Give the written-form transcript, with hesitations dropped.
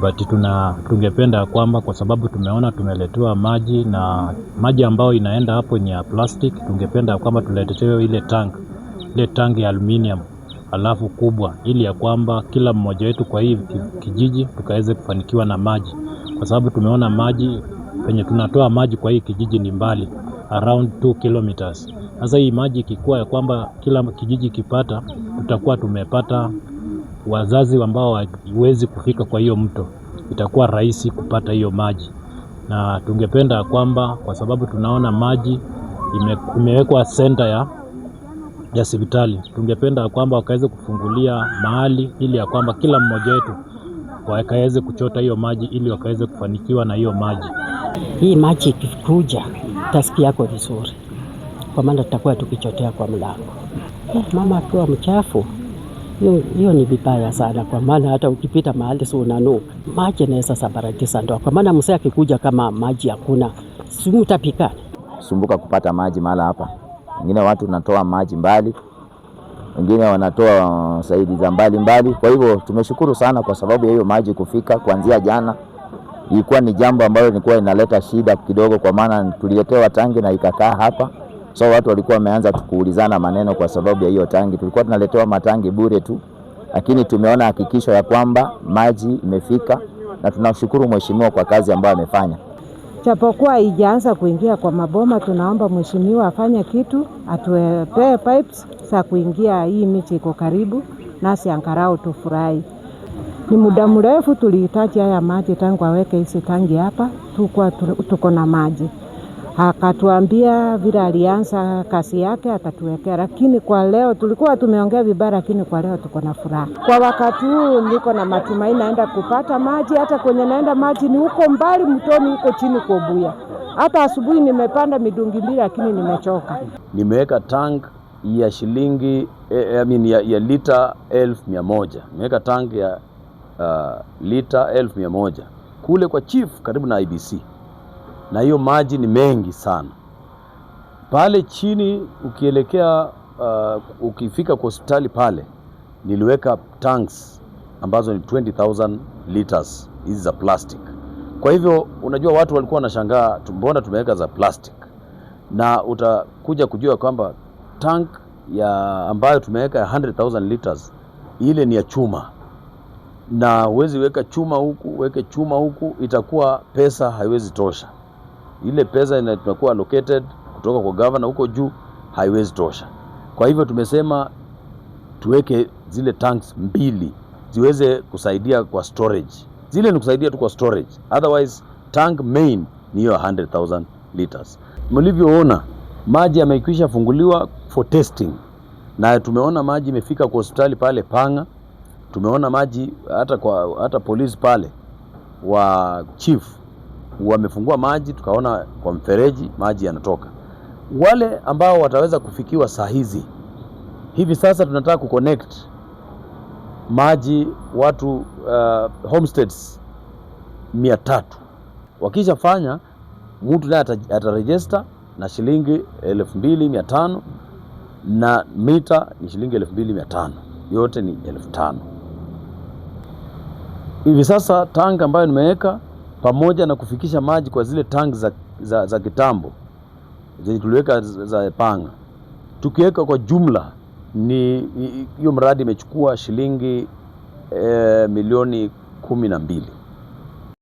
But tungependa kwamba kwa sababu tumeona tumeletewa maji na maji ambayo inaenda hapo ni ya plastic, tungependa kwamba tuletewe ile tank ya aluminium alafu kubwa, ili ya kwamba kila mmoja wetu kwa hii kijiji tukaweze kufanikiwa na maji, kwa sababu tumeona maji penye tunatoa maji kwa hii kijiji ni mbali, around 2 kilometers. Sasa hii maji ikikuwa ya kwamba kila kijiji kipata, tutakuwa tumepata wazazi ambao hawezi kufika kwa hiyo mto, itakuwa rahisi kupata hiyo maji. Na tungependa kwamba kwa sababu tunaona maji imewekwa center ya hospitali, tungependa kwamba wakaweze kufungulia mahali ili ya kwamba kila mmoja wetu wakaweze kuchota hiyo maji ili wakaweze kufanikiwa na hiyo maji. Hii maji ikikuja tasikia yako vizuri, kwa maana tutakuwa tukichotea kwa mlango. Mama akiwa mchafu, hiyo ni vibaya sana, kwa maana hata ukipita mahali si unanuka. Maji yanaweza sabaratisha ndoa, kwa maana mzee akikuja kama maji hakuna, si mtapikana. Sumbuka kupata maji mahala hapa. Wengine watu wanatoa maji mbali, wengine wanatoa saidi za mbali. Kwa hivyo tumeshukuru sana kwa sababu ya hiyo maji kufika kuanzia jana. Ilikuwa ni jambo ambalo lilikuwa inaleta shida kidogo, kwa maana tuliletewa tangi na ikakaa hapa. So watu walikuwa wameanza kuulizana maneno kwa sababu ya hiyo tangi. Tulikuwa tunaletewa matangi bure tu, lakini tumeona hakikisho ya kwamba maji imefika, na tunashukuru mheshimiwa kwa kazi ambayo amefanya. Japokuwa haijaanza kuingia kwa maboma, tunaomba mheshimiwa afanye kitu, atuepee pipes za kuingia hii miti iko karibu, nasi angarau tufurahi. Ni muda mrefu tulihitaji haya maji tangu aweke hizi tangi hapa, tuko na maji. Akatuambia vile alianza kazi yake atatuwekea, lakini kwa leo tulikuwa tumeongea vibaya, lakini kwa leo tuko na furaha. Kwa wakati huu niko na matumaini naenda kupata maji, hata kwenye naenda maji ni huko mbali mtoni huko chini kwa Buya. Hata asubuhi nimepanda midungi 2 lakini nimechoka. Nimeweka tank ya shilingi ya lita 1100. Nimeweka tank ya lita 1100 kule kwa chief karibu na IBC. Na hiyo maji ni mengi sana. Pale chini ukielekea ukifika kwa hospitali pale, niliweka tanks ambazo ni 20,000 liters hizi za plastic. Kwa hivyo unajua watu walikuwa wanashangaa mbona tumeweka za plastic. Na utakuja kujua kwamba tank ambayo tumeweka ya 100,000 liters ile ni ya chuma. Na huwezi weka chuma huku, weke chuma huku, itakuwa pesa haiwezi tosha. Ile pesa inakuwa allocated kutoka kwa governor huko juu haiwezi tosha. Kwa hivyo tumesema tuweke zile tanks 2 ziweze kusaidia kwa storage. Zile ni kusaidia tu kwa storage. Otherwise tank main ni hiyo 100,000 liters. Mlivyoona maji yamekwisha funguliwa for testing. Na tumeona maji imefika kwa hospitali pale Panga. Tumeona maji hata polisi pale wa chief wamefungua maji, tukaona kwa mfereji maji yanatoka. Wale ambao wataweza kufikiwa saa hivi sasa tunataka kuconnect maji watu homesteads 300. Wakishafanya mtu naye ataregister na shilingi 2,500 na mita ni shilingi 2,500. Yote ni 5,000. Hivi sasa tank ambayo nimeweka pamoja na kufikisha maji kwa zile tank za kitambo zenye tuliweka za Panga, tukiweka kwa jumla ni hiyo mradi imechukua shilingi milioni 12.